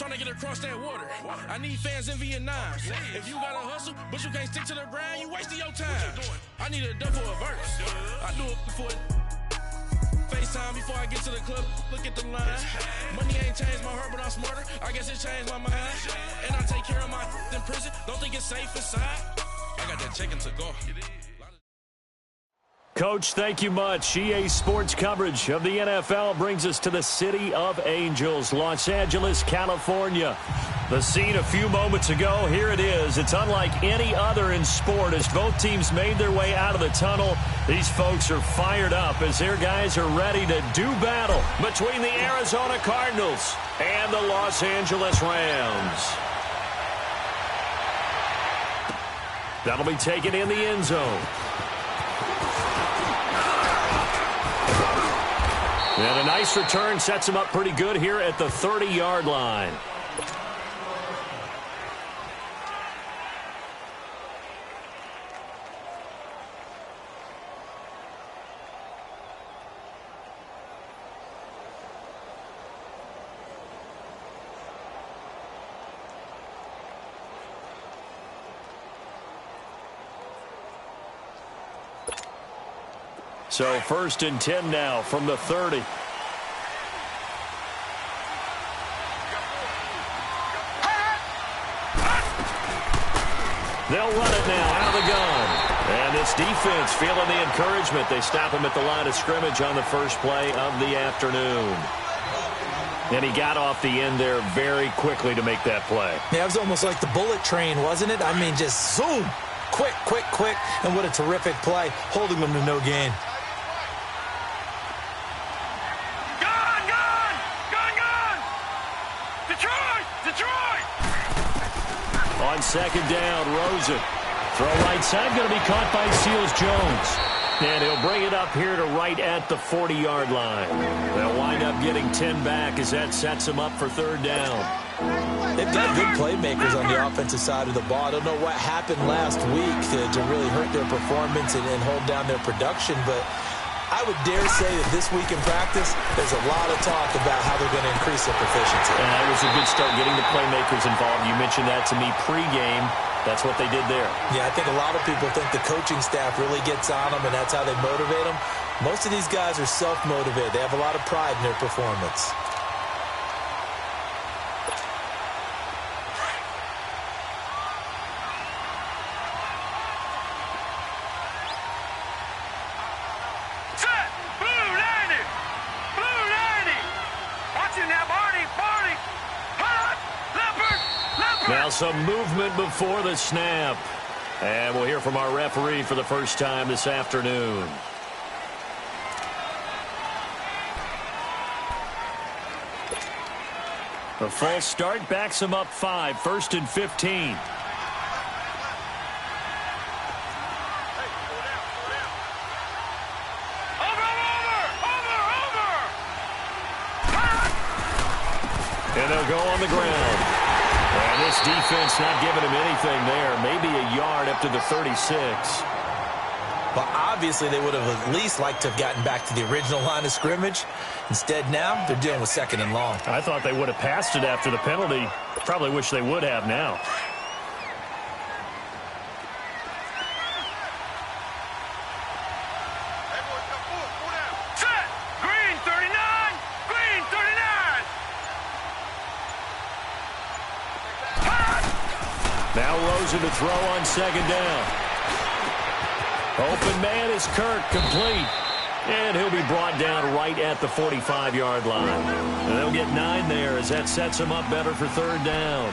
trying to get across that water. I need fans in Vietnam. If you got to hustle, but you can't stick to the grind, you wasting your time. I need a double a verse. I do it before FaceTime before I get to the club. Look at the line. Money ain't changed my heart, but I'm smarter. I guess it changed my mind. And I take care of my in prison. Don't think it's safe inside. I got that chicken to go. Coach, thank you much. EA Sports coverage of the NFL brings us to the City of Angels, Los Angeles, California. The scene a few moments ago, here it is. It's unlike any other in sport as both teams made their way out of the tunnel. These folks are fired up as their guys are ready to do battle between the Arizona Cardinals and the Los Angeles Rams. That'll be taken in the end zone. And a nice return sets him up pretty good here at the 30-yard line. So 1st and 10 now from the 30. They'll run it now out of the gun. And this defense feeling the encouragement. They stop him at the line of scrimmage on the first play of the afternoon. And he got off the end there very quickly to make that play. Yeah, it was almost like the bullet train, wasn't it? I mean, just zoom. Quick, quick, quick. And what a terrific play, holding them to no gain. On 2nd down, Rosen. Throw right side, going to be caught by Seals-Jones. And he'll bring it up here to right at the 40-yard line. They'll wind up getting 10 back as that sets them up for 3rd down. They've got good playmakers on the offensive side of the ball. I don't know what happened last week to really hurt their performance and hold down their production, but I would dare say that this week in practice, there's a lot of talk about how they're going to increase their proficiency. And it was a good start getting the playmakers involved. You mentioned that to me pregame. That's what they did there. Yeah, I think a lot of people think the coaching staff really gets on them, and that's how they motivate them. Most of these guys are self-motivated. They have a lot of pride in their performance. Now some movement before the snap. And we'll hear from our referee for the first time this afternoon. The false start backs him up 5, 1st and 15. And they'll go on the ground. And this defense not giving him anything there. Maybe a yard up to the 36. Well, obviously they would have at least liked to have gotten back to the original line of scrimmage. Instead now, they're dealing with 2nd and long. I thought they would have passed it after the penalty. Probably wish they would have now. Now Rosen to throw on 2nd down. Open man is Kirk, complete. And he'll be brought down right at the 45-yard line. And they'll get 9 there as that sets him up better for 3rd down.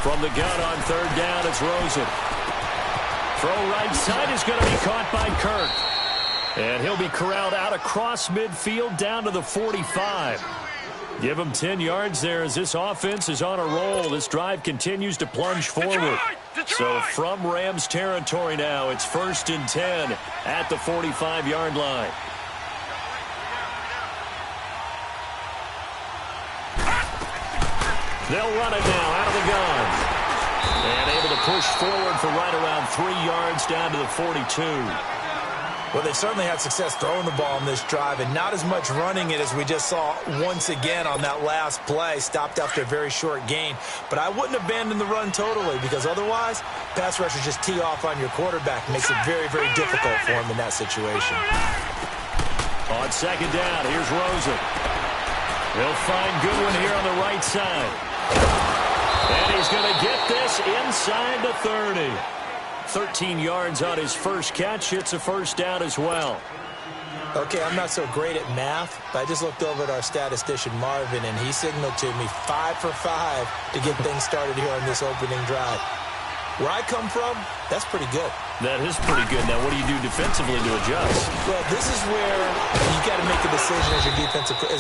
From the gun on 3rd down, it's Rosen. Throw right side is going to be caught by Kirk. And he'll be corralled out across midfield down to the 45. Give him 10 yards there as this offense is on a roll. This drive continues to plunge forward. So from Rams territory now, it's 1st and 10 at the 45-yard line. They'll run it now out of the gun. And able to push forward for right around 3 yards down to the 42. Well, they certainly had success throwing the ball in this drive and not as much running it as we just saw once again on that last play. Stopped after a very short gain. But I wouldn't abandon the run totally because otherwise, pass rushers just tee off on your quarterback. It makes it very, very difficult for him in that situation. On 2nd down, here's Rosen. He'll find Goodwin here on the right side. And he's going to get this inside the 30. 13 yards on his first catch. It's a first down as well. Okay, I'm not so great at math, but I just looked over at our statistician, Marvin, and he signaled to me 5 for 5 to get things started here on this opening drive. Where I come from, that's pretty good. That is pretty good. Now, what do you do defensively to adjust? Well, this is where you got to make a decision as a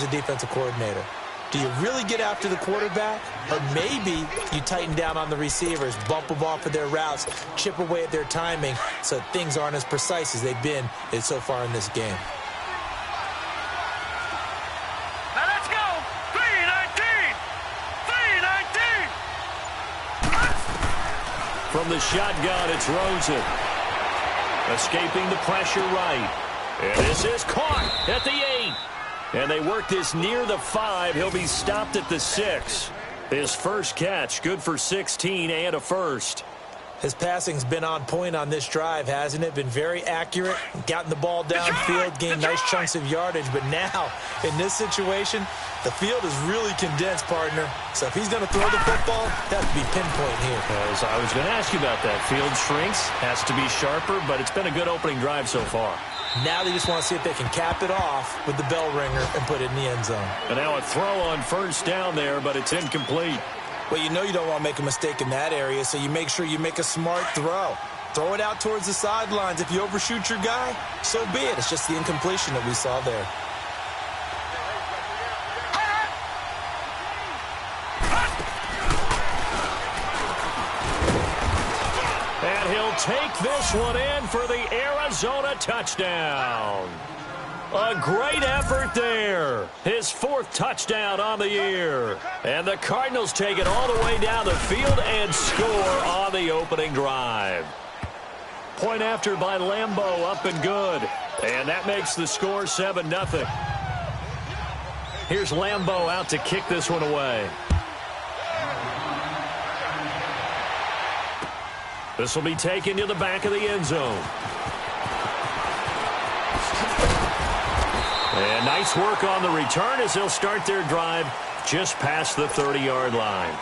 defensive coordinator. Do you really get after the quarterback? Or maybe you tighten down on the receivers, bump them off of their routes, chip away at their timing so things aren't as precise as they've been so far in this game. Now let's go! 3-19! 3-19! From the shotgun, it's Rosen. Escaping the pressure right. And this is caught at the 8. And they work this near the 5. He'll be stopped at the 6. His first catch, good for 16 and a first. His passing's been on point on this drive, hasn't it? Been very accurate, gotten the ball downfield, gained nice chunks of yardage. But now, in this situation, the field is really condensed, partner. So if he's going to throw the football, that has to be pinpoint here. As I was going to ask you about that. Field shrinks, has to be sharper, but it's been a good opening drive so far. Now they just want to see if they can cap it off with the bell ringer and put it in the end zone. And now a throw on first down there, but it's incomplete. Well, you know you don't want to make a mistake in that area, so you make sure you make a smart throw. Throw it out towards the sidelines. If you overshoot your guy, so be it. It's just the incompletion that we saw there. And he'll take this one in for the Arizona touchdown. A great effort there. His 4th touchdown on the year. And the Cardinals take it all the way down the field and score on the opening drive. Point after by Lambeau, up and good. And that makes the score 7-0. Here's Lambeau out to kick this one away. This will be taken to the back of the end zone. And nice work on the return as they'll start their drive just past the 30-yard line.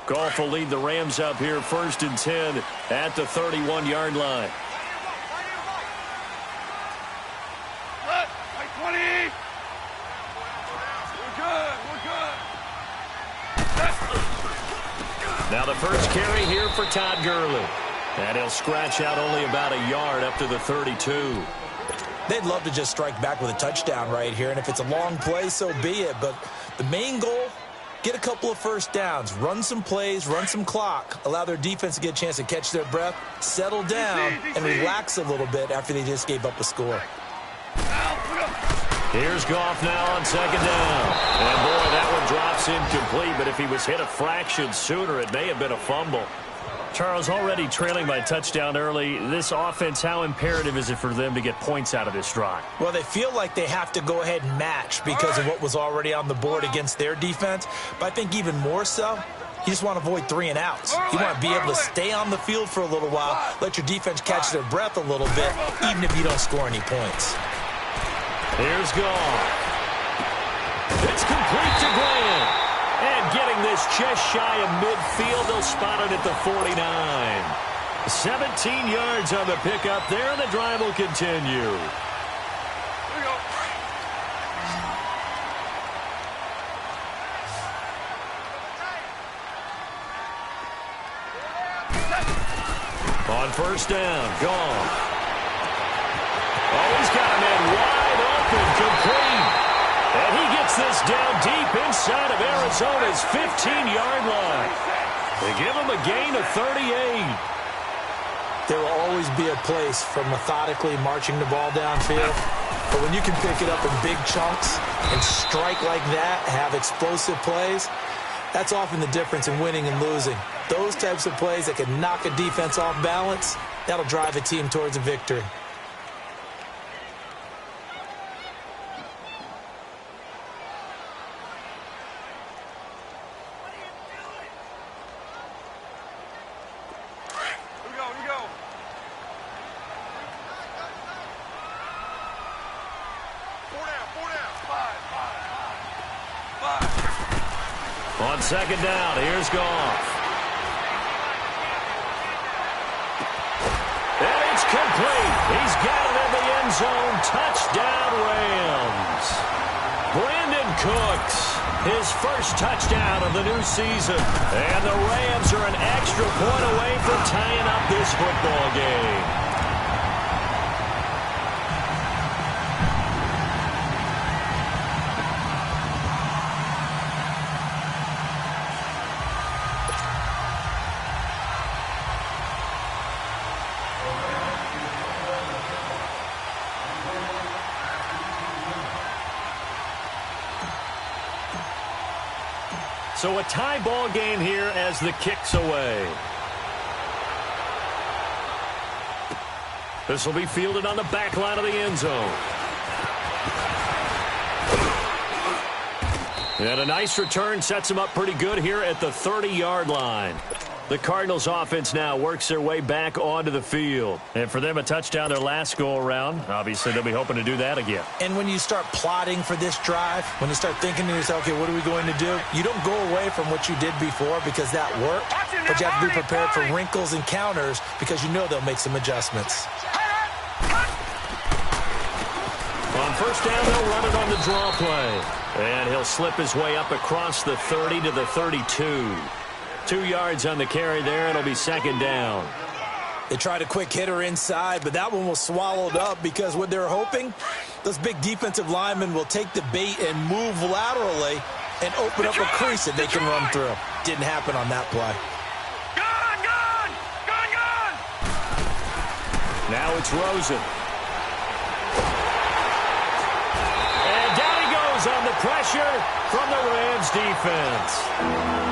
Goff will lead the Rams up here 1st and 10 at the 31-yard line. Now the first carry here for Todd Gurley. And he'll scratch out only about a yard up to the 32. They'd love to just strike back with a touchdown right here, and if it's a long play, so be it. But the main goal, get a couple of first downs, run some plays, run some clock, allow their defense to get a chance to catch their breath, settle down, and relax a little bit after they just gave up a score. Here's Goff now on 2nd down. And boy, that one drops incomplete, but if he was hit a fraction sooner, it may have been a fumble. Charles, already trailing by touchdown early, this offense, how imperative is it for them to get points out of this drive? Well, they feel like they have to go ahead and match because of what was already on the board against their defense. But I think even more so, you just want to avoid 3 and outs. You want to be able to stay on the field for a little while, let your defense catch their breath a little bit, even if you don't score any points. Here's Goff. It's complete to Grant. And getting this just shy of midfield, they'll spot it at the 49. 17 yards on the pickup there, and the drive will continue. On first down, Goff. Oh, he's got a man wide open, complete. And he gets this down deep inside of Arizona's 15-yard line. They give him a gain of 38. There will always be a place for methodically marching the ball downfield. But when you can pick it up in big chunks and strike like that, have explosive plays, that's often the difference in winning and losing. Those types of plays that can knock a defense off balance, that'll drive a team towards a victory. On second down, here's Goff. And it's complete. He's got it in the end zone. Touchdown, Rams. Brandon Cooks, his first touchdown of the new season. And the Rams are an extra point away from tying up this football game. So a tie ball game here as the kick's away. This will be fielded on the back line of the end zone. And a nice return sets him up pretty good here at the 30-yard line. The Cardinals offense now works their way back onto the field. And for them, a touchdown their last go-around. Obviously, they'll be hoping to do that again. And when you start plotting for this drive, when you start thinking to yourself, okay, what are we going to do? You don't go away from what you did before because that worked, but you have to be prepared for wrinkles and counters because you know they'll make some adjustments. On first down, they'll run it on the draw play. And he'll slip his way up across the 30 to the 32. 2 yards on the carry there. It'll be second down. They tried a quick hitter inside, but that one was swallowed up because what they're hoping, those big defensive linemen will take the bait and move laterally and open up a crease that they can run through. Didn't happen on that play. Now it's Rosen. And down he goes on the pressure from the Rams defense.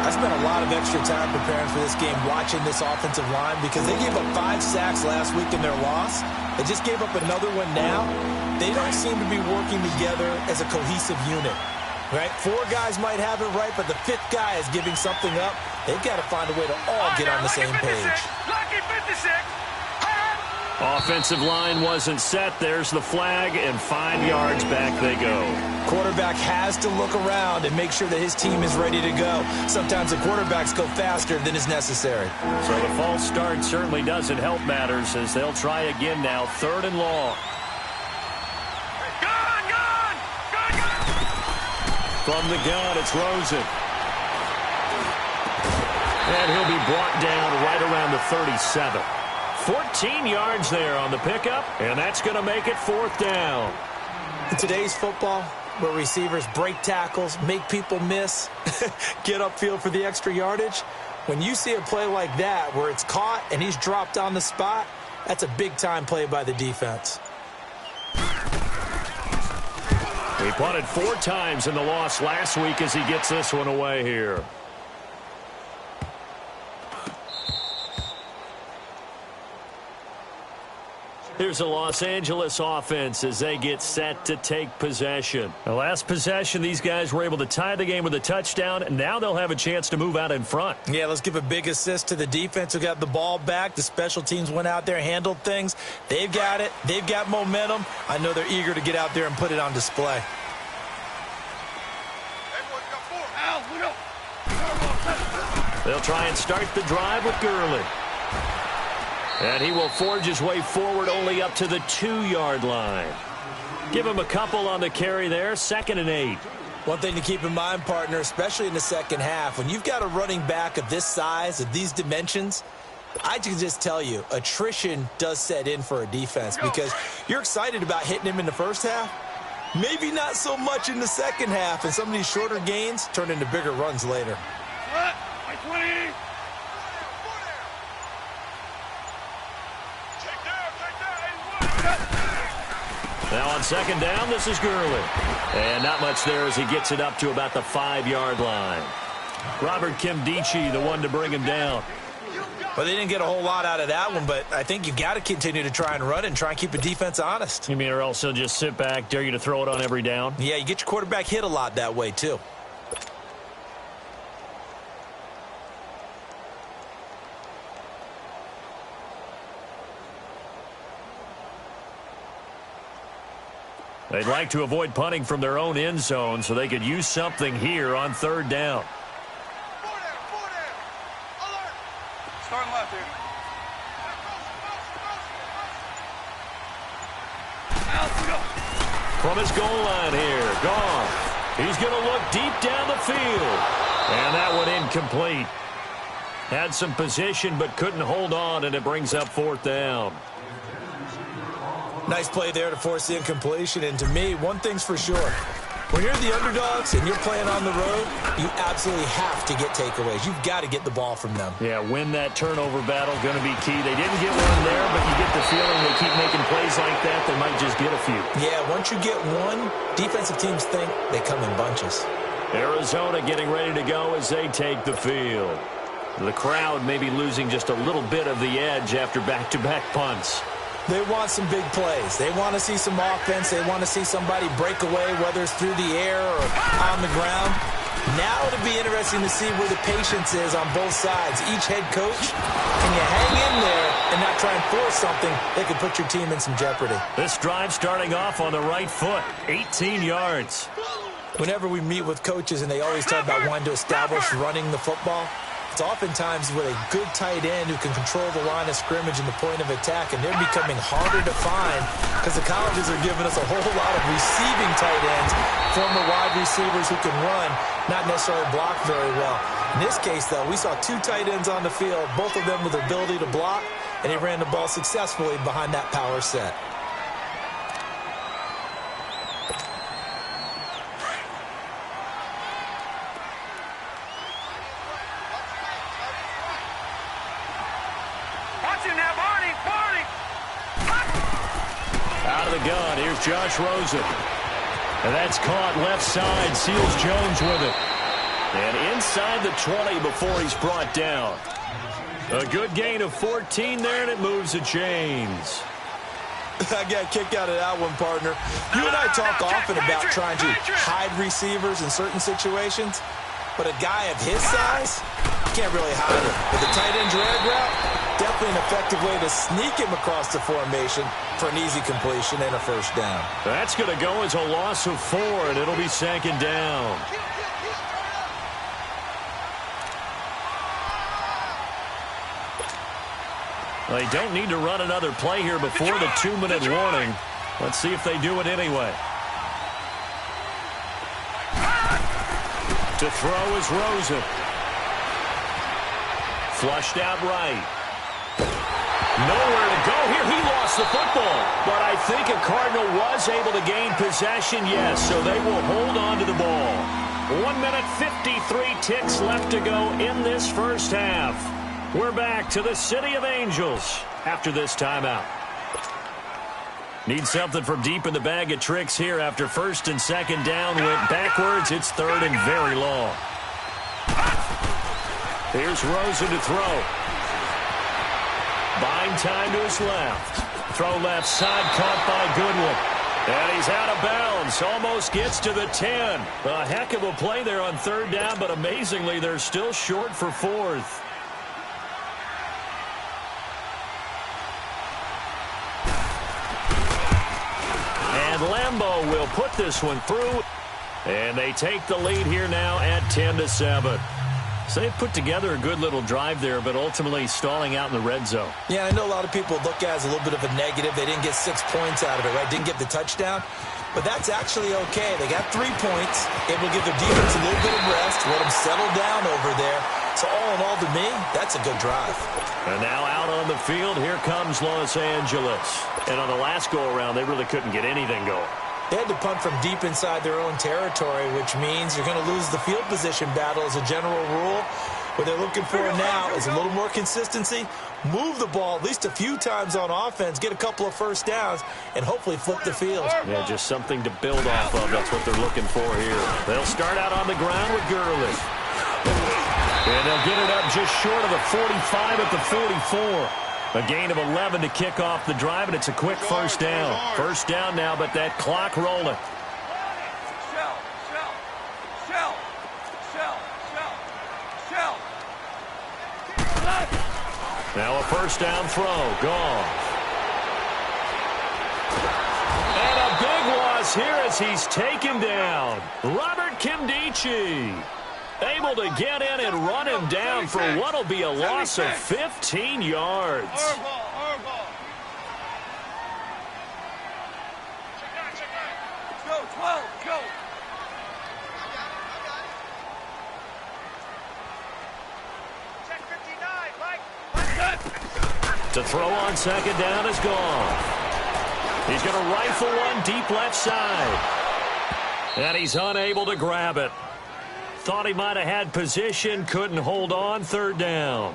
I spent a lot of extra time preparing for this game watching this offensive line because they gave up 5 sacks last week in their loss. They just gave up another one now. They don't seem to be working together as a cohesive unit. Right? 4 guys might have it right, but the 5th guy is giving something up. They've got to find a way to all get on the same page. Lucky 56. Offensive line wasn't set. There's the flag, and 5 yards back they go. Quarterback has to look around and make sure that his team is ready to go. Sometimes the quarterbacks go faster than is necessary. So the false start certainly doesn't help matters as they'll try again now. 3rd and long. Gun! From the gun, it's Rosen. And he'll be brought down right around the 37. 14 yards there on the pickup, and that's going to make it 4th down. In today's football, where receivers break tackles, make people miss, get upfield for the extra yardage, when you see a play like that where it's caught and he's dropped on the spot, that's a big-time play by the defense. He punted 4 times in the loss last week as he gets this one away here. Here's a Los Angeles offense as they get set to take possession. The last possession, these guys were able to tie the game with a touchdown. Now they'll have a chance to move out in front. Yeah, let's give a big assist to the defense who got the ball back. The special teams went out there, handled things. They've got it. They've got momentum. I know they're eager to get out there and put it on display. They'll try and start the drive with Gurley. And he will forge his way forward only up to the 2-yard line. Give him a couple on the carry there. 2nd and 8. One thing to keep in mind, partner, especially in the second half, when you've got a running back of this size, of these dimensions, I can just tell you, attrition does set in for a defense because you're excited about hitting him in the first half. Maybe not so much in the second half, and some of these shorter gains turn into bigger runs later. Now on second down, this is Gurley. And not much there as he gets it up to about the 5-yard line. Robert Kimdichie, the one to bring him down. Well, they didn't get a whole lot out of that one, but I think you've got to continue to try and run and try and keep the defense honest. You mean or else he'll just sit back, dare you to throw it on every down? Yeah, you get your quarterback hit a lot that way, too. They'd like to avoid punting from their own end zone so they could use something here on third down. Starting left here. From his goal line here, gone. He's going to look deep down the field. And that one incomplete. Had some position but couldn't hold on, and it brings up fourth down. Nice play there to force the incompletion. And to me, one thing's for sure. When you're the underdogs and you're playing on the road, you absolutely have to get takeaways. You've got to get the ball from them. Yeah, win that turnover battle, going to be key. They didn't get one there, but you get the feeling they keep making plays like that, they might just get a few. Yeah, once you get one, defensive teams think they come in bunches. Arizona getting ready to go as they take the field. The crowd may be losing just a little bit of the edge after back-to-back punts. They want some big plays. They want to see some offense. They want to see somebody break away, whether it's through the air or on the ground. Now it'll be interesting to see where the patience is on both sides. Each head coach, can you hang in there and not try and force something that could put your team in some jeopardy? This drive starting off on the right foot, 18 yards. Whenever we meet with coaches and they always talk about wanting to establish running the football, it's oftentimes with a good tight end who can control the line of scrimmage and the point of attack, and they're becoming harder to find because the colleges are giving us a whole lot of receiving tight ends, former wide receivers who can run, not necessarily block very well. In this case, though, we saw two tight ends on the field, both of them with the ability to block, and he ran the ball successfully behind that power set. Out of the gun, here's Josh Rosen. And that's caught left side, Seals Jones with it. And inside the 20 before he's brought down. A good gain of 14 there, and it moves the chains. I got kicked out of that one, partner. You and I talk often about trying to hide receivers in certain situations, but a guy of his size, you can't really hide him. With the tight end drag route, definitely an effective way to sneak him across the formation for an easy completion and a first down. That's going to go as a loss of 4, and it'll be second down. They don't need to run another play here before the 2-minute warning. Let's see if they do it anyway. To throw is Rosen. Flushed out right. Nowhere to go here. He lost the football. But I think a Cardinal was able to gain possession, yes, so they will hold on to the ball. 1 minute, 53 ticks left to go in this first half. We're back to the City of Angels after this timeout. Need something from deep in the bag of tricks here after first and second down went backwards. It's third and very long. Here's Rosen to throw. Buying time to his left. Throw left side, caught by Goodwin. And he's out of bounds. Almost gets to the 10. A heck of a play there on third down, but amazingly, they're still short for fourth. Lambeau will put this one through, and they take the lead here now at 10-7. So they've put together a good little drive there, but ultimately stalling out in the red zone. Yeah, I know a lot of people look at it as a little bit of a negative. They didn't get 6 points out of it, right? Didn't get the touchdown. But that's actually okay. They got 3 points. It will give their defense a little bit of rest, let them settle down over there. So All in all, to me, that's a good drive. And now out on the field, here comes Los Angeles. And on the last go-around, they really couldn't get anything going. They had to punt from deep inside their own territory, which means you're going to lose the field position battle as a general rule. What they're looking for now is a little more consistency, move the ball at least a few times on offense, get a couple of first downs, and hopefully flip the field. Yeah, just something to build off of. That's what they're looking for here. They'll start out on the ground with Gurley. And they'll get it up just short of the 45 at the 44. A gain of 11 to kick off the drive, and it's a quick first down. First down now, but that clock rolling. Now a first down throw. Gone. And a big loss here as he's taken down. Robert Kimdichie able to get in and run him down for what will be a loss of 15 yards. Go, 12, go. Check 59, Mike. To throw on second down is gone. He's going to rifle one deep left side. And he's unable to grab it. Thought he might have had position, couldn't hold on, third down.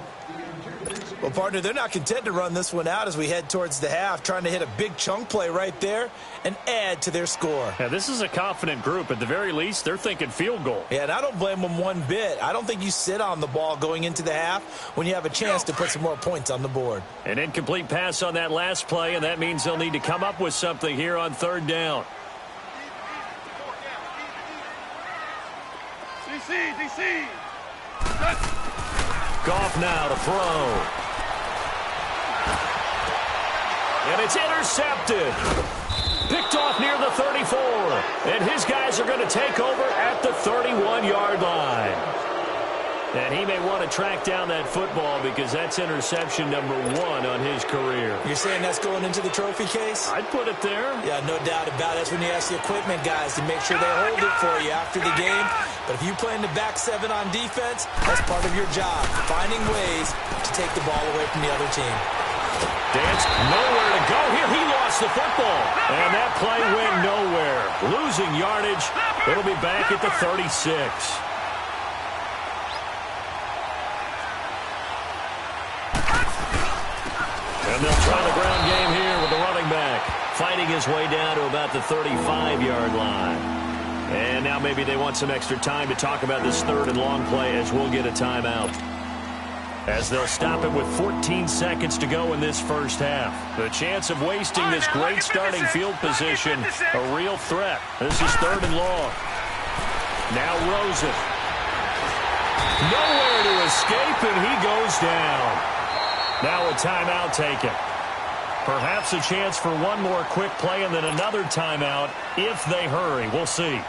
Well, partner, they're not content to run this one out as we head towards the half, trying to hit a big chunk play right there and add to their score. Yeah, this is a confident group. At the very least, they're thinking field goal. Yeah, and I don't blame them one bit. I don't think you sit on the ball going into the half when you have a chance to put some more points on the board. An incomplete pass on that last play, and that means they'll need to come up with something here on third down. DC. Goff now to throw. And it's intercepted. Picked off near the 34. And his guys are going to take over at the 31-yard line. And he may want to track down that football because that's interception number 1 on his career. You're saying that's going into the trophy case? I'd put it there. Yeah, no doubt about it. That's when you ask the equipment guys to make sure they hold it for you after the game. But if you play in the back 7 on defense, that's part of your job, finding ways to take the ball away from the other team. Dance nowhere to go here. He lost the football. And that play went nowhere. Losing yardage. It'll be back at the 36. And they'll try the ground game here with the running back. Fighting his way down to about the 35-yard line. And now maybe they want some extra time to talk about this third and long play as we'll get a timeout. As they'll stop it with 14 seconds to go in this first half. The chance of wasting this great starting field position, a real threat. This is third and long. Now Rosen. Nowhere to escape, and he goes down. Now a timeout taken. Perhaps a chance for one more quick play and then another timeout if they hurry. We'll see.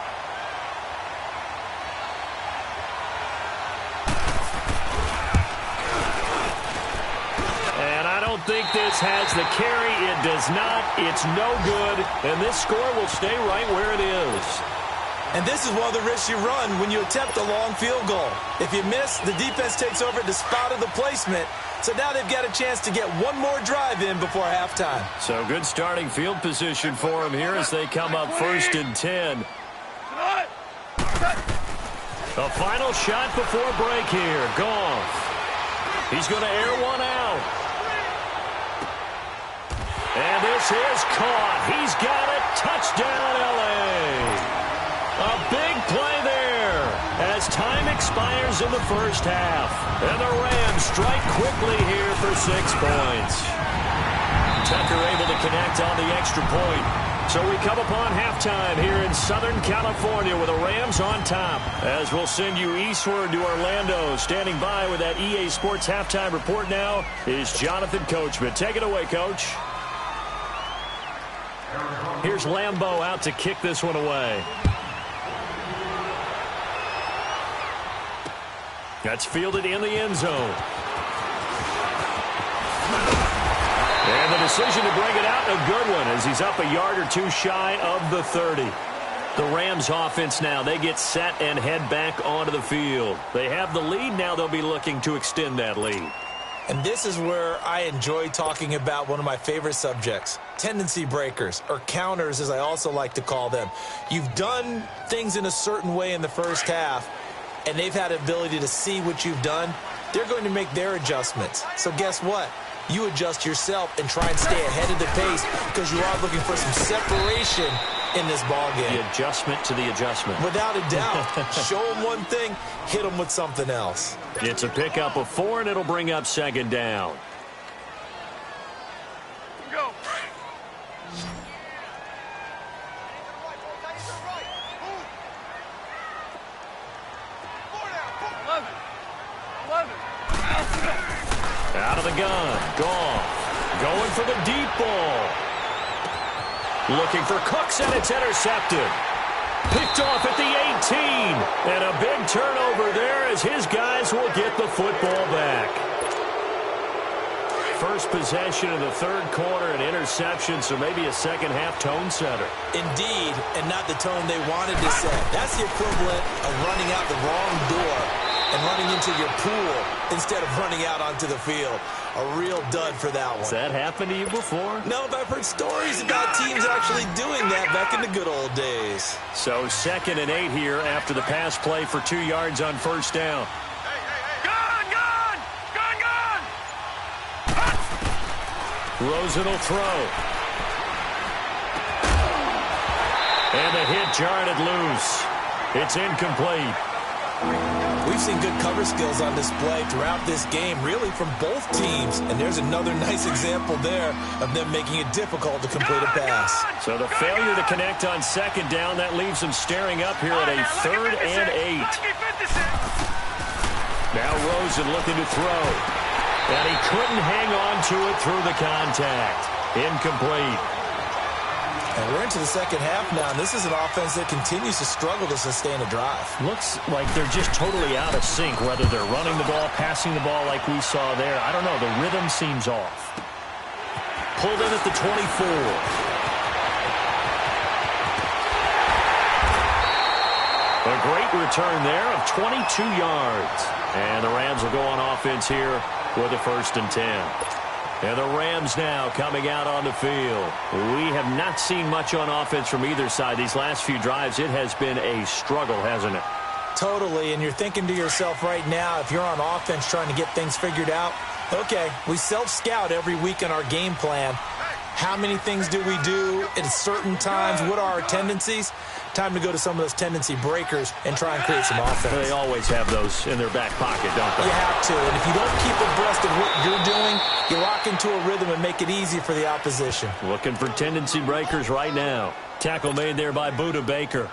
And I don't think this has the carry. It does not. It's no good. And this score will stay right where it is. And this is one of the risks you run when you attempt a long field goal. If you miss, the defense takes over at the spot of the placement. So now they've got a chance to get one more drive in before halftime. So good starting field position for them here as they come up 1st and 10. The final shot before break here. Goff. He's going to air one out. And this is caught. He's got it. Touchdown, L.A. A big play there as time expires in the first half. And the Rams strike quickly here for 6 points. Tucker able to connect on the extra point. So we come upon halftime here in Southern California with the Rams on top. As we'll send you eastward to Orlando. Standing by with that EA Sports halftime report now is Jonathan Coachman. Take it away, Coach. Here's Lambeau out to kick this one away. That's fielded in the end zone. And the decision to bring it out, a good one, as he's up a yard or two shy of the 30. The Rams offense now, they get set and head back onto the field. They have the lead. Now they'll be looking to extend that lead. And this is where I enjoy talking about one of my favorite subjects, tendency breakers, or counters as I also like to call them. You've done things in a certain way in the first half, and they've had the ability to see what you've done. They're going to make their adjustments. So guess what? You adjust yourself and try and stay ahead of the pace because you are looking for some separation in this ball game. The adjustment to the adjustment. Without a doubt. Show them one thing, hit them with something else. It's a pickup of 4, and it'll bring up second down. Go. 11. Out of the gun. Goff going for the deep ball. Looking for Cooks, and it's intercepted. Picked off at the 18. And a big turnover there as his guys will get the football back. First possession of the third quarter, an interception, so maybe a second-half tone setter. Indeed, and not the tone they wanted to set. That's the equivalent of running out the wrong door and running into your pool instead of running out onto the field. A real dud for that one. Has that happened to you before? No, but I've heard stories about teams actually doing that back in the good old days. So 2nd and 8 here after the pass play for 2 yards on first down. Rosen will throw. And the hit jarred it loose. It's incomplete. We've seen good cover skills on display throughout this game, really from both teams. And there's another nice example there of them making it difficult to complete a pass. So the failure to connect on second down, that leaves them staring up here at a 3rd and 8. Now Rosen looking to throw. And he couldn't hang on to it through the contact. Incomplete. And we're into the second half now, and this is an offense that continues to struggle to sustain a drive. Looks like they're just totally out of sync, whether they're running the ball, passing the ball like we saw there. I don't know. The rhythm seems off. Pulled in at the 24. A great return there of 22 yards. And the Rams will go on offense here with a 1st and 10. And the Rams now coming out on the field. We have not seen much on offense from either side. These last few drives, it has been a struggle, hasn't it? Totally, and you're thinking to yourself right now, if you're on offense trying to get things figured out, okay, we self-scout every week in our game plan. How many things do we do at certain times? What are our tendencies? Time to go to some of those tendency breakers and try and create some offense. They always have those in their back pocket, don't they? You have to, and if you don't keep abreast of what you're doing, you lock into a rhythm and make it easy for the opposition. Looking for tendency breakers right now. Tackle made there by Budda Baker.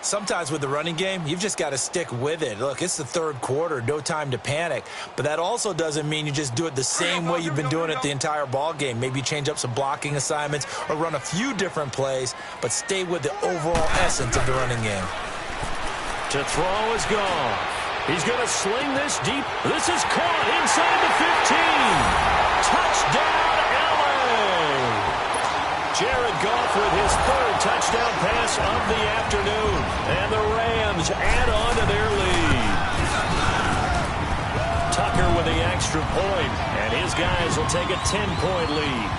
Sometimes with the running game, you've just got to stick with it. Look, it's the third quarter, no time to panic. But that also doesn't mean you just do it the same way you've been doing it the entire ball game. Maybe change up some blocking assignments or run a few different plays, but stay with the overall essence of the running game. To throw is gone. He's going to sling this deep. This is caught inside the 15. Touchdown, LA! Jared Goff with his 3rd touchdown pass of the afternoon. And the Rams add on to their lead. Tucker with the extra point, and his guys will take a 10-point lead.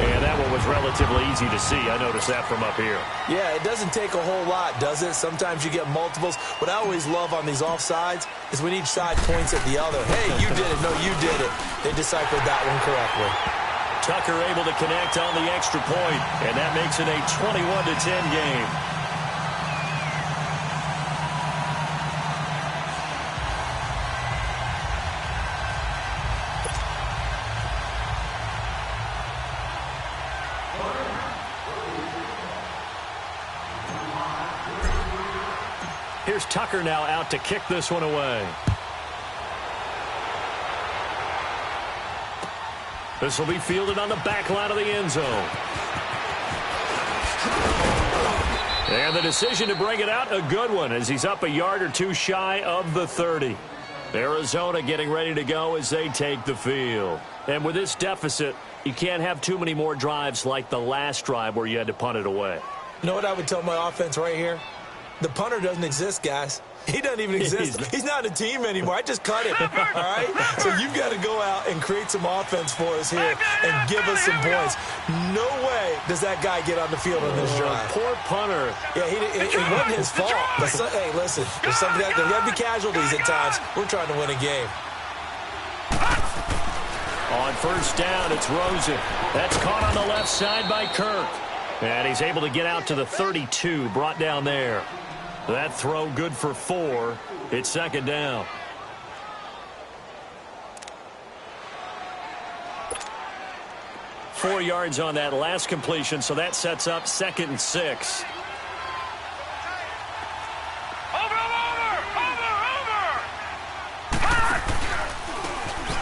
And that one was relatively easy to see. I noticed that from up here. Yeah, it doesn't take a whole lot, does it? Sometimes you get multiples. What I always love on these offsides is when each side points at the other. Hey, you did it. No, you did it. They deciphered that one correctly. Tucker able to connect on the extra point, and that makes it a 21-10 game. Here's Tucker now out to kick this one away. This will be fielded on the back line of the end zone. And the decision to bring it out, a good one, as he's up a yard or two shy of the 30. Arizona getting ready to go as they take the field. And with this deficit, you can't have too many more drives like the last drive where you had to punt it away. You know what I would tell my offense right here? The punter doesn't exist, guys. He doesn't even exist. He's not a team anymore. I just cut him, all right? So you've got to go out and create some offense for us here and give us some points. No way does that guy get on the field on this drive. Poor punter. Yeah, it wasn't his fault. But hey, listen, there's got to be casualties at times. We're trying to win a game. On first down, it's Rosen. That's caught on the left side by Kirk. And he's able to get out to the 32, brought down there. That throw good for 4. It's second down. Four yards on that last completion, so that sets up 2nd and 6.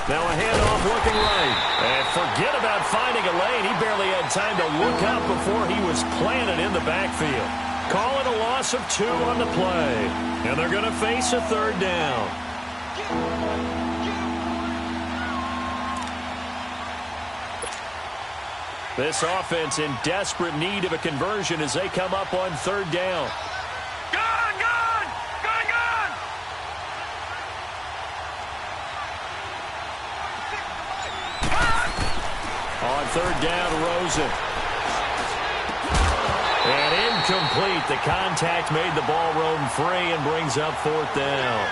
Now a handoff looking right. And forget about finding a lane. He barely had time to look up before he was planted in the backfield. Call it a loss of 2 on the play. And they're going to face a 3rd down. This offense in desperate need of a conversion as they come up on 3rd down. On 3rd down, Rosen. And incomplete. The contact made the ball roam free and brings up 4th down.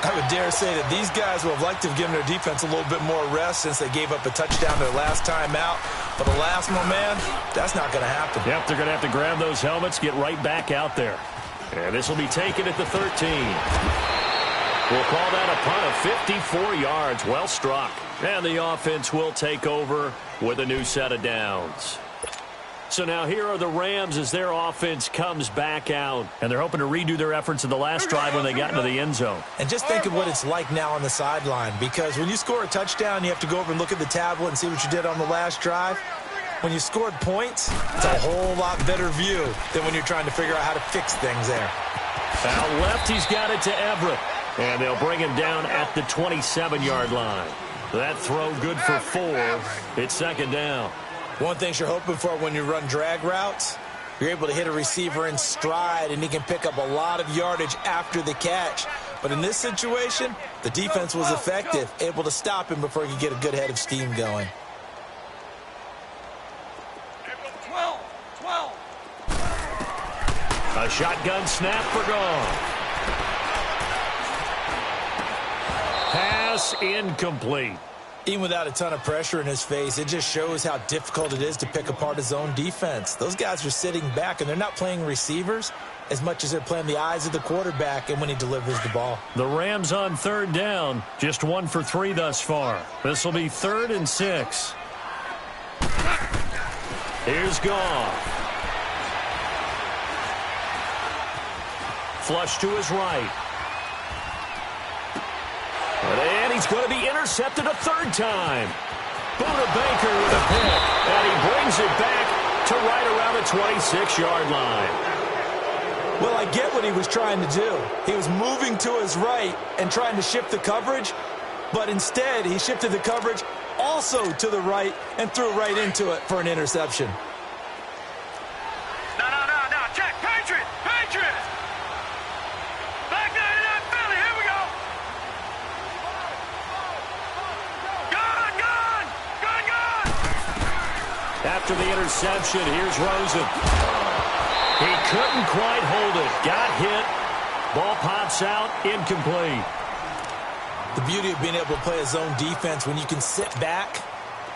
I would dare say that these guys would have liked to have given their defense a little bit more rest since they gave up a touchdown their last time out. But the last one, man, that's not going to happen. Yep, they're going to have to grab those helmets, get right back out there. And this will be taken at the 13. We'll call that a punt of 54 yards. Well struck. And the offense will take over with a new set of downs. So now here are the Rams as their offense comes back out. And they're hoping to redo their efforts in the last drive when they got into the end zone. And just think of what it's like now on the sideline. Because when you score a touchdown, you have to go over and look at the tablet and see what you did on the last drive. When you scored points, it's a whole lot better view than when you're trying to figure out how to fix things there. Out left, he's got it to Everett. And they'll bring him down at the 27-yard line. That throw good for 4. It's 2nd down. One thing you're hoping for when you run drag routes, you're able to hit a receiver in stride, and he can pick up a lot of yardage after the catch. But in this situation, the defense was effective, able to stop him before he could get a good head of steam going. 12. A shotgun snap for Gone. Pass incomplete. Even without a ton of pressure in his face, it just shows how difficult it is to pick apart his own defense. Those guys are sitting back, and they're not playing receivers as much as they're playing the eyes of the quarterback and when he delivers the ball. The Rams on 3rd down, just 1 for 3 thus far. This will be 3rd and 6. Here's Goff. Flush to his right. And he's going to be intercepted a 3rd time. Buda Baker with a pick. And he brings it back to right around the 26-yard line. Well, I get what he was trying to do. He was moving to his right and trying to shift the coverage. But instead, he shifted the coverage also to the right and threw right into it for an interception. No. Check. Patriot. Back there to that Philly. Here we go. Gone. After the interception, here's Rosen. He couldn't quite hold it. Got hit. Ball pops out. Incomplete. The beauty of being able to play a zone defense when you can sit back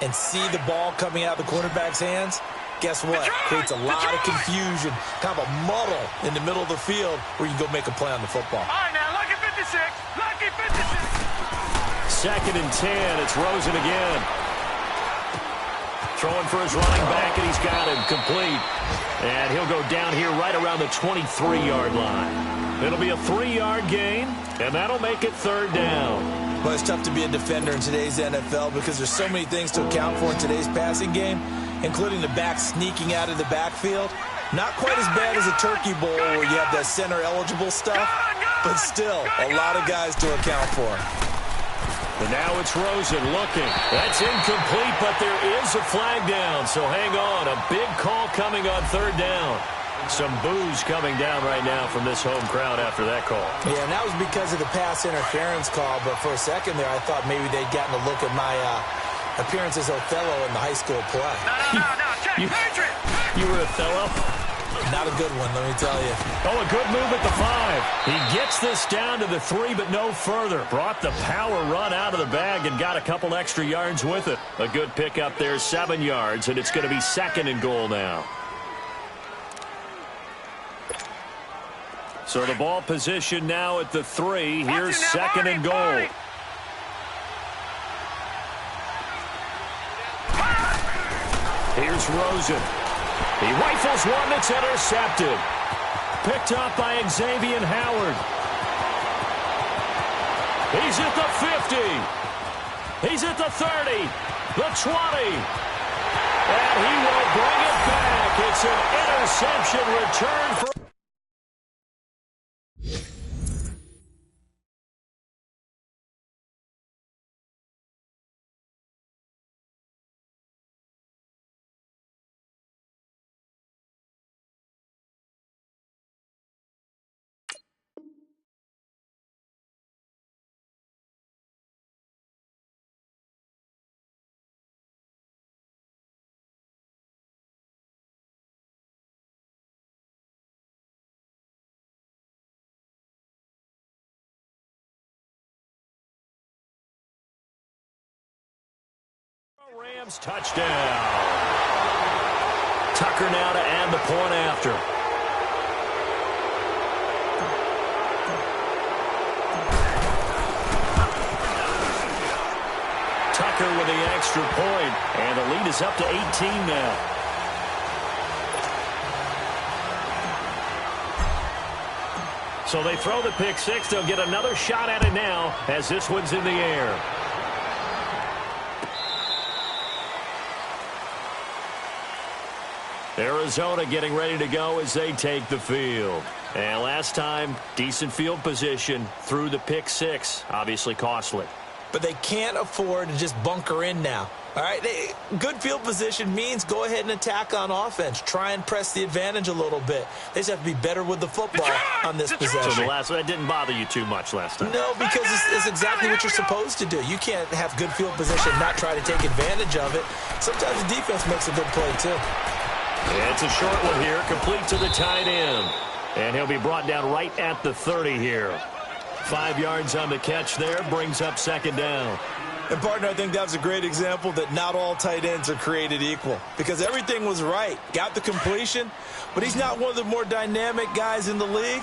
and see the ball coming out of the quarterback's hands, guess what? Creates a lot of confusion, kind of a muddle in the middle of the field where you can go make a play on the football. All right, now, lucky 56. Lucky 56. 2nd and 10. It's Rosen again. Throwing for his running back, and he's got him complete. And he'll go down here right around the 23-yard line. It'll be a 3-yard gain, and that'll make it 3rd down. Well, it's tough to be a defender in today's NFL because there's so many things to account for in today's passing game, including the back sneaking out of the backfield. Not quite as bad as a turkey bowl where you have that center-eligible stuff, but still a lot of guys to account for. And now it's Rosen looking. That's incomplete, but there is a flag down. So hang on. A big call coming on third down. Some boos coming down right now from this home crowd after that call. Yeah, and that was because of the pass interference call. But for a second there, I thought maybe they'd gotten a look at my appearance as Othello in the high school play. No, check, Patriot! You were Othello? Not a good one, let me tell you. Oh, a good move at the 5. He gets this down to the 3, but no further. Brought the power run out of the bag and got a couple extra yards with it. A good pickup there, 7 yards, and it's going to be 2nd and goal now. So the ball position now at the 3. Here's 2nd and goal. Here's Rosen. He rifles one that's intercepted. Picked up by Xavier Howard. He's at the 50. He's at the 30. The 20. And he will bring it back. It's an interception return for... Rams touchdown. Tucker now to add the point after. Tucker with the extra point, and the lead is up to 18 now. So they throw the pick 6. They'll get another shot at it now as this one's in the air. Arizona getting ready to go as they take the field. And last time, decent field position through the pick 6. Obviously costly. But they can't afford to just bunker in now. All right, good field position means go ahead and attack on offense. Try and press the advantage a little bit. They just have to be better with the football on this possession. So the last one, that didn't bother you too much last time. No, because it's exactly what you're supposed to do. You can't have good field position and not try to take advantage of it. Sometimes the defense makes a good play, too. It's a short one here, complete to the tight end. And he'll be brought down right at the 30 here. 5 yards on the catch there, brings up 2nd down. And, partner, I think that was a great example that not all tight ends are created equal. Because everything was right. Got the completion, but he's not one of the more dynamic guys in the league.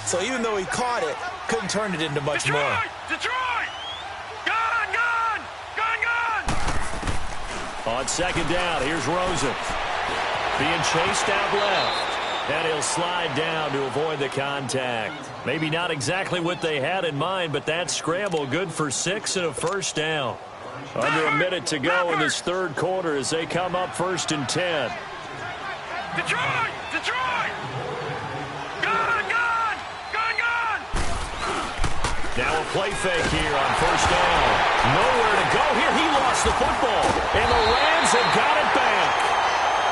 So even though he caught it, couldn't turn it into much more. Detroit! Gone! On 2nd down, here's Rosen. Being chased out left. And he'll slide down to avoid the contact. Maybe not exactly what they had in mind, but that scramble good for 6 and a first down. Under a minute to go in this 3rd quarter as they come up 1st and 10. Detroit! Gone! Now a play fake here on 1st down. Nowhere to go here. He lost the football. And the Rams have got it back.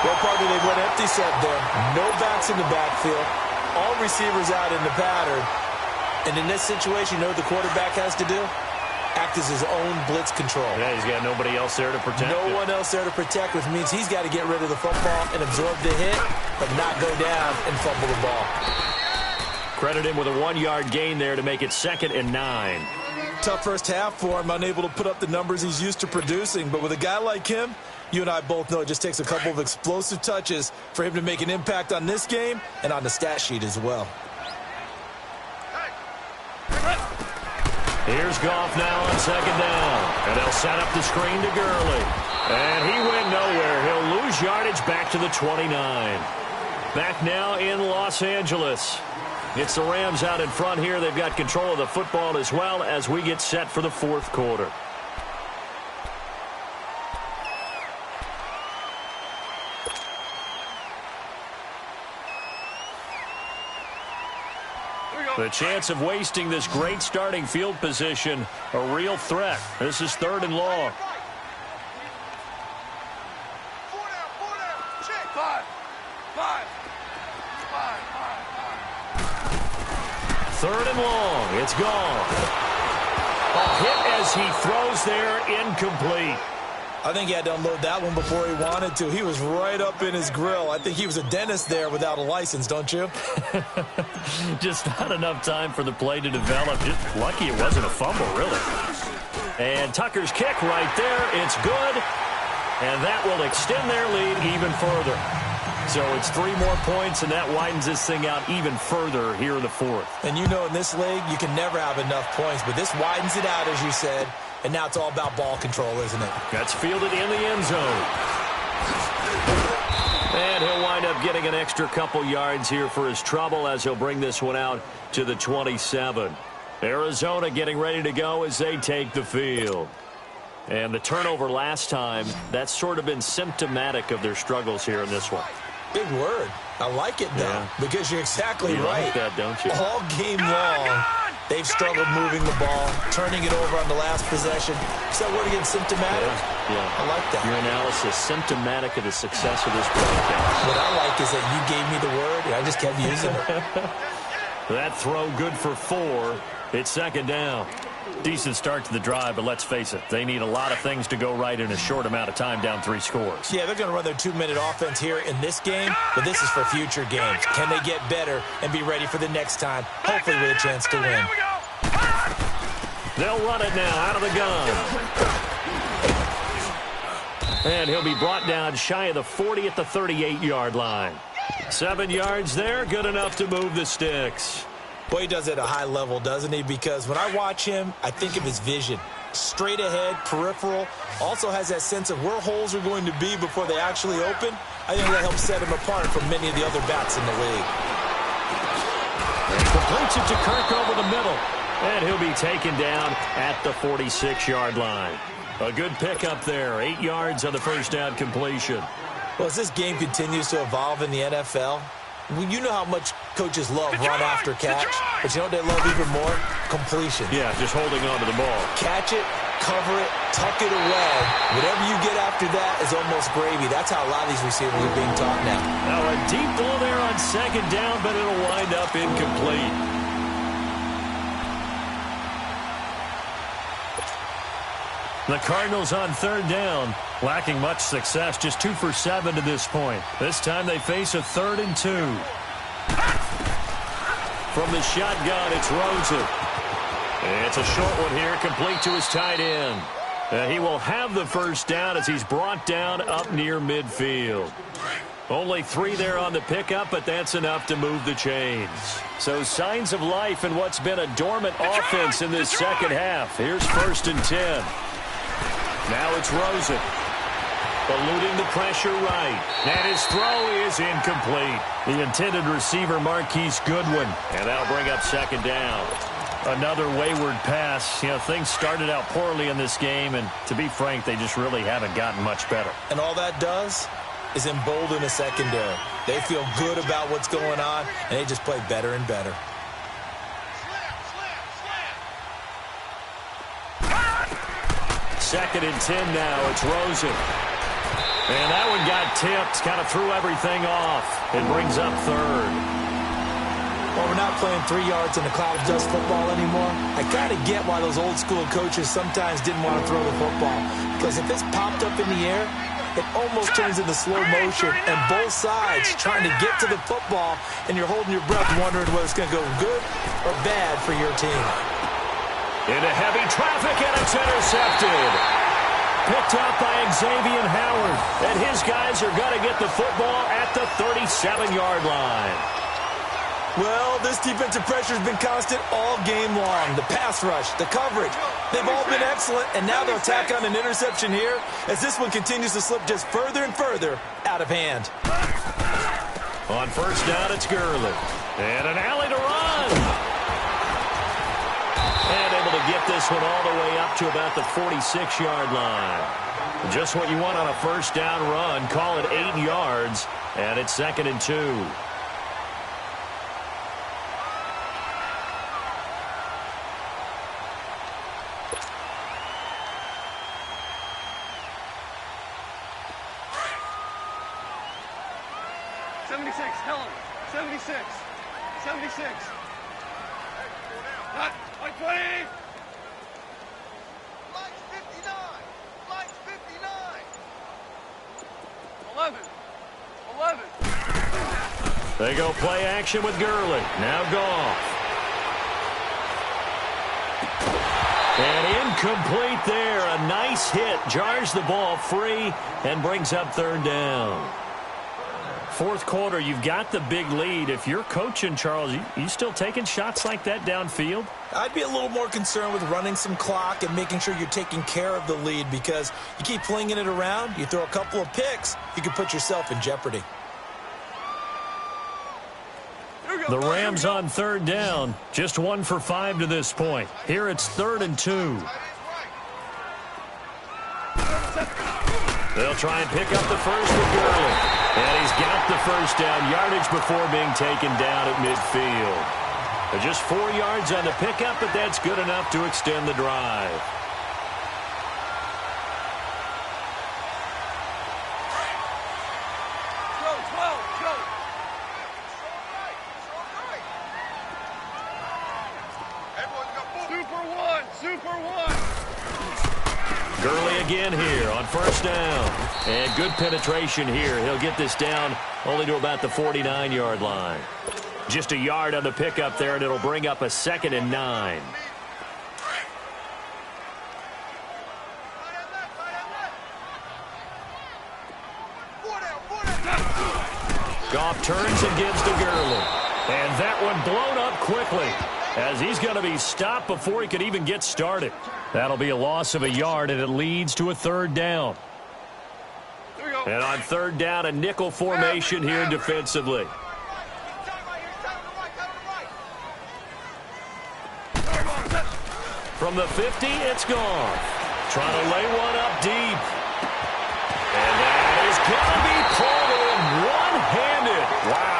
Well, partner, they went empty set there. No backs in the backfield. All receivers out in the pattern. And in this situation, you know what the quarterback has to do? Act as his own blitz control. Yeah, he's got nobody else there to protect. No one else there to protect, which means he's got to get rid of the football and absorb the hit, but not go down and fumble the ball. Credit him with a 1-yard gain there to make it 2nd and 9. Tough first half for him, unable to put up the numbers he's used to producing. But with a guy like him, you and I both know it just takes a couple of explosive touches for him to make an impact on this game and on the stat sheet as well. Here's Goff now on 2nd down. And they'll set up the screen to Gurley. And he went nowhere. He'll lose yardage back to the 29. Back now in Los Angeles. It's the Rams out in front here. They've got control of the football as well as we get set for the 4th quarter. Here we go. The chance of wasting this great starting field position, a real threat. This is 3rd and long. 3rd and long. It's gone. A hit as he throws there, incomplete. I think he had to unload that one before he wanted to. He was right up in his grill. I think he was a dentist there without a license, don't you? Just not enough time for the play to develop. Just lucky it wasn't a fumble, really. And Tucker's kick right there. It's good. And that will extend their lead even further. So it's 3 more points, and that widens this thing out even further here in the 4th. And you know in this league, you can never have enough points, but this widens it out, as you said. And now it's all about ball control, isn't it? That's fielded in the end zone. And he'll wind up getting an extra couple yards here for his trouble as he'll bring this one out to the 27. Arizona getting ready to go as they take the field. And the turnover last time, that's sort of been symptomatic of their struggles here in this one. Big word. I like it, though, because you're exactly right. You like that, don't you? All game long, they've struggled moving the ball, turning it over on the last possession. Is that word again, symptomatic? Yeah. I like that. Your analysis, symptomatic of the success of this broadcast. What I like is that you gave me the word, and I just kept using it. That throw good for 4. It's 2nd down. Decent start to the drive, but let's face it, they need a lot of things to go right in a short amount of time, down 3 scores. Yeah, they're going to run their 2-minute offense here in this game, but this is for future games. Can they get better and be ready for the next time, hopefully with a chance to win? They'll run it now out of the gun. And he'll be brought down shy of the 40 at the 38-yard line. 7 yards there, good enough to move the sticks. Boy, he does it at a high level, doesn't he? Because when I watch him, I think of his vision. Straight ahead, peripheral. Also has that sense of where holes are going to be before they actually open. I think that helps set him apart from many of the other backs in the league. Completes it to Kirk over the middle. And he'll be taken down at the 46-yard line. A good pickup there. 8 yards on the first down completion. Well, as this game continues to evolve in the NFL, you know how much coaches love run after catch, but you know what they love even more? Completion. Yeah, just holding on to the ball. Catch it, cover it, tuck it away. Whatever you get after that is almost gravy. That's how a lot of these receivers are being taught now. Now a deep ball there on 2nd down, but it'll wind up incomplete. The Cardinals on 3rd down, lacking much success, just 2 for 7 to this point. This time they face a 3rd and 2. From the shotgun, it's Rosen. It's a short one here, complete to his tight end. He will have the first down as he's brought down up near midfield. Only 3 there on the pickup, but that's enough to move the chains. So signs of life in what's been a dormant offense in this second half. Here's 1st and 10. Now it's Rosen. Eluding the pressure right. And his throw is incomplete. The intended receiver, Marquise Goodwin. And that'll bring up 2nd down. Another wayward pass. You know, things started out poorly in this game, and to be frank, they just really haven't gotten much better. And all that does is embolden the secondary. They feel good about what's going on, and they just play better and better. Second and 10 now. It's Rosen. And that one got tipped. Kind of threw everything off. It brings up 3rd. Well, we're not playing 3 yards in a cloud of dust football anymore. I kind of get why those old school coaches sometimes didn't want to throw the football. Because if it's popped up in the air, it almost turns into slow motion. And both sides trying to get to the football, and you're holding your breath wondering whether it's going to go good or bad for your team. Into heavy traffic, and it's intercepted. Picked up by Xavier Howard. And his guys are going to get the football at the 37-yard line. Well, this defensive pressure has been constant all game long. The pass rush, the coverage, they've all been excellent, and now they'll tack on an interception here as this one continues to slip just further and further out of hand. On 1st down, it's Gurley. And an alley to run. And able to get this one all the way up to about the 46-yard line. Just what you want on a 1st down run. Call it 8 yards, and it's 2nd and 2. 76, tell him. 76. 76. Not, like 20. Mike's 59. Mike's 59. 11. 11. They go play action with Gurley. Now Goff. And incomplete there. A nice hit. Jars the ball free and brings up third down. Fourth quarter, you've got the big lead. If you're coaching, Charles, you still taking shots like that downfield? I'd be a little more concerned with running some clock and making sure you're taking care of the lead, because you keep flinging it around, you throw a couple of picks, you can put yourself in jeopardy. The Rams on third down. Just 1 for 5 to this point. Here it's 3rd and 2. They'll try and pick up the first with Gurley. And he's got the first down. Yardage before being taken down at midfield. Just 4 yards on the pickup, but that's good enough to extend the drive. Gurley again here on first down. And good penetration here. He'll get this down only to about the 49-yard line. Just a yard on the pickup there, and it'll bring up a 2nd and 9. Goff turns and gives to Gurley. And that one blown up quickly, as he's going to be stopped before he could even get started. That'll be a loss of a yard, and it leads to a 3rd down. And on 3rd down, a nickel formation here defensively. From the 50, it's gone. Trying to lay one up deep. And that is going to be pulled in one-handed. Wow.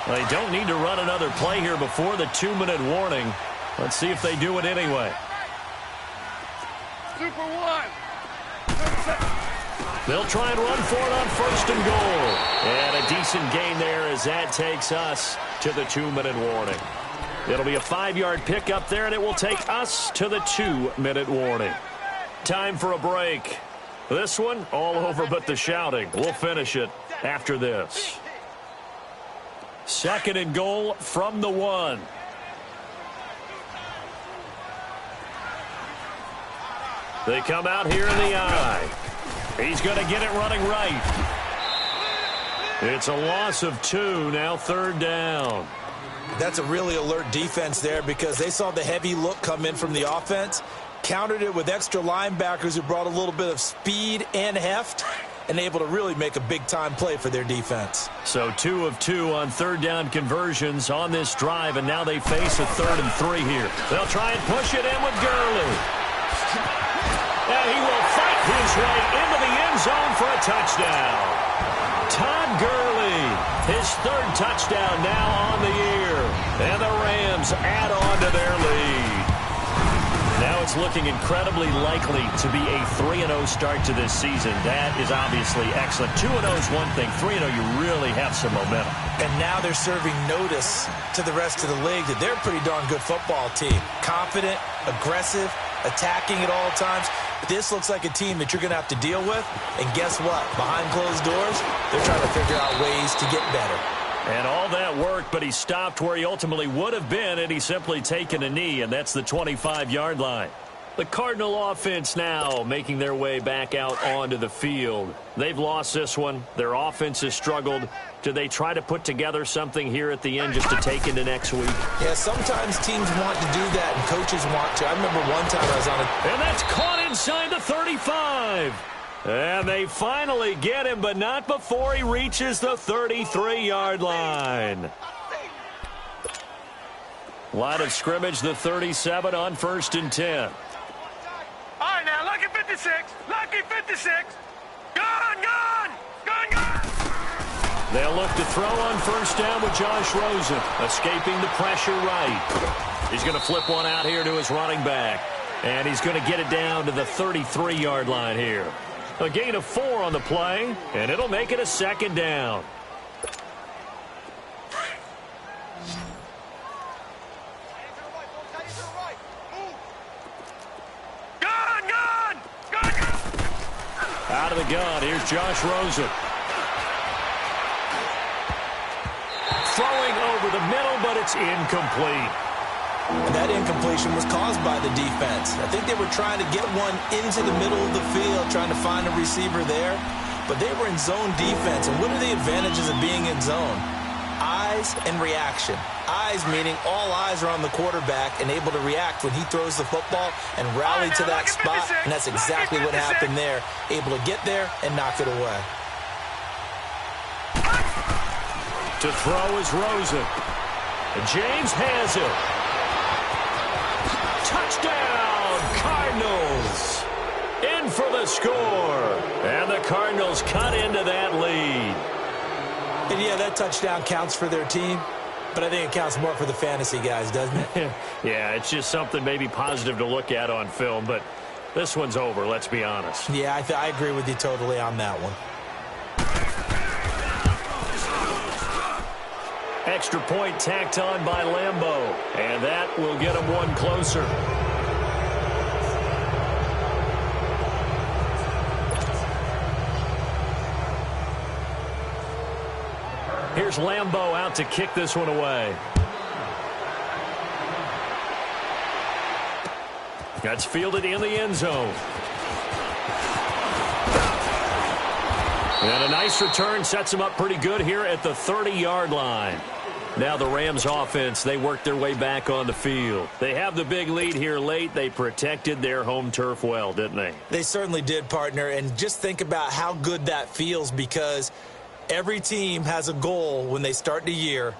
They don't need to run another play here before the 2-minute warning. Let's see if they do it anyway. Super one. They'll try and run for it on 1st and goal. And a decent gain there as that takes us to the 2-minute warning. It'll be a 5-yard pickup there, and it will take us to the 2-minute warning. Time for a break. This one, all over but the shouting. We'll finish it after this. 2nd and goal from the 1. They come out here in the eye. He's going to get it running right. It's a loss of 2, now 3rd down. That's a really alert defense there, because they saw the heavy look come in from the offense, countered it with extra linebackers who brought a little bit of speed and heft, and able to really make a big-time play for their defense. So 2 of 2 on 3rd down conversions on this drive, and now they face a 3rd and 3 here. They'll try and push it in with Gurley. And he will fight his way into the end zone for a touchdown. Todd Gurley, his 3rd touchdown now on the year. And the Rams add on to their lead. Now it's looking incredibly likely to be a 3-0 start to this season. That is obviously excellent. 2-0 is one thing. 3-0, you really have some momentum. And now they're serving notice to the rest of the league that they're a pretty darn good football team. Confident, aggressive, attacking at all times. This looks like a team that you're going to have to deal with. And guess what? Behind closed doors, they're trying to figure out ways to get better. And all that work, but he stopped where he ultimately would have been, and he's simply taken a knee, and that's the 25-yard line. The Cardinal offense now making their way back out onto the field. They've lost this one. Their offense has struggled. Do they try to put together something here at the end just to take into next week? Yeah, sometimes teams want to do that, and coaches want to. I remember one time I was on a... And that's caught inside the 35. And they finally get him, but not before he reaches the 33-yard line. Line of scrimmage, the 37 on 1st and 10. All right, now, lucky 56. Lucky 56. Gone, gone. Gone, gone. They'll look to throw on 1st down with Josh Rosen, escaping the pressure right. He's going to flip one out here to his running back. And he's going to get it down to the 33-yard line here. A gain of 4 on the play, and it'll make it a 2nd down. Out of the gun, here's Josh Rosen. Throwing over the middle, but it's incomplete. And that incompletion was caused by the defense. I think they were trying to get one into the middle of the field, trying to find a receiver there. But they were in zone defense. And what are the advantages of being in zone? Eyes and reaction. Eyes meaning all eyes are on the quarterback and able to react when he throws the football and rally to that spot. And that's exactly what happened there. Able to get there and knock it away. To throw is Rosen. And James has it. Touchdown, Cardinals. In for the score. And the Cardinals cut into that lead. And yeah, that touchdown counts for their team, but I think it counts more for the fantasy guys, doesn't it? Yeah, it's just something maybe positive to look at on film, but this one's over, let's be honest. Yeah, I agree with you totally on that one. Extra point tacked on by Lambeau, and that will get him one closer. Here's Lambeau out to kick this one away. That's fielded in the end zone. And a nice return sets him up pretty good here at the 30-yard line. Now the Rams offense, they work their way back on the field. They have the big lead here late. They protected their home turf well, didn't they? They certainly did, partner. And just think about how good that feels, because every team has a goal when they start the year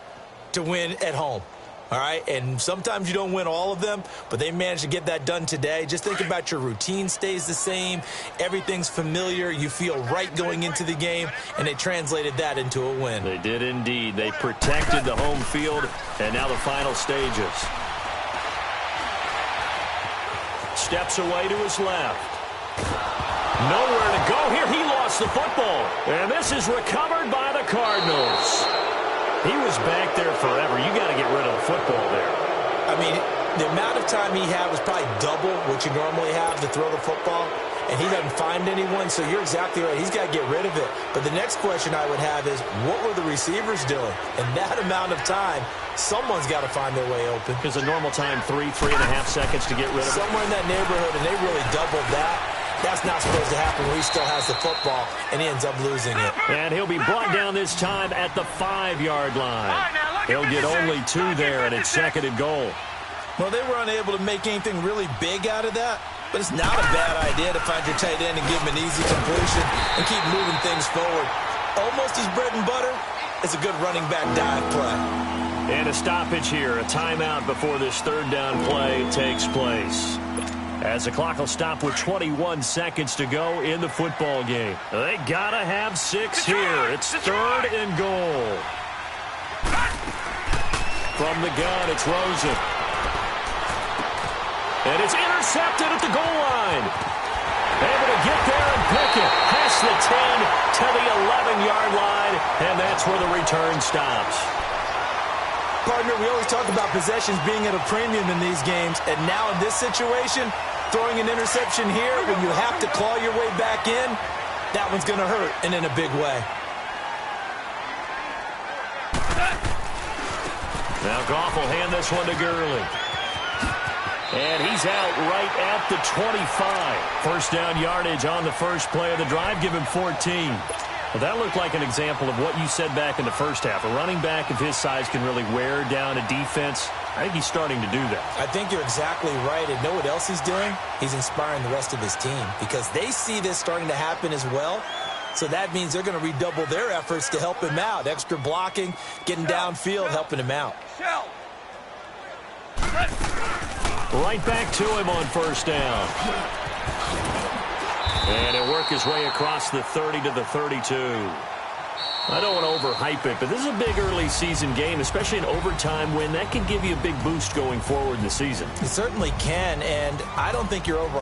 to win at home. All right, and sometimes you don't win all of them, but they managed to get that done today. Just think about your routine stays the same. Everything's familiar. You feel right going into the game, and they translated that into a win. They did indeed. They protected the home field, and now the final stages. Steps away to his left. Nowhere to go here. He lost the football, and this is recovered by the Cardinals. He was back there forever. You got to get rid of the football there. I mean, the amount of time he had was probably double what you normally have to throw the football, and he doesn't find anyone, so you're exactly right. He's got to get rid of it. But the next question I would have is, what were the receivers doing? In that amount of time, someone's got to find their way open. Because a normal time, 3.5 seconds to get rid of it. Somewhere in that neighborhood, and they really doubled that. That's not supposed to happen when he still has the football, and he ends up losing it. And he'll be brought down this time at the 5-yard line. He'll get only 2 there, and it's 2nd and goal. Well, they were unable to make anything really big out of that, but it's not a bad idea to find your tight end and give him an easy completion and keep moving things forward. Almost his bread and butter is a good running back dive play. And a stoppage here, a timeout before this 3rd down play takes place. As the clock will stop with 21 seconds to go in the football game. They gotta have 6 here. It's 3rd and goal. From the gun, it's Rosen. And it's intercepted at the goal line. Able to get there and pick it. Past the 10 to the 11-yard line. And that's where the return stops. Partner, we always talk about possessions being at a premium in these games. And now in this situation, throwing an interception here when you have to claw your way back in, that one's going to hurt, and in a big way. Now Goff will hand this one to Gurley. And he's out right at the 25. 1st down yardage on the first play of the drive. Give him 14. Well, that looked like an example of what you said back in the first half. A running back of his size can really wear down a defense. I think he's starting to do that. I think you're exactly right. And know what else he's doing? He's inspiring the rest of his team because they see this starting to happen as well. So that means they're going to redouble their efforts to help him out. Extra blocking, getting downfield, helping him out. Right back to him on first down. And it worked his way across the 30 to the 32. I don't want to overhype it, but this is a big early season game, especially an overtime win. That can give you a big boost going forward in the season. It certainly can, and I don't think you're over.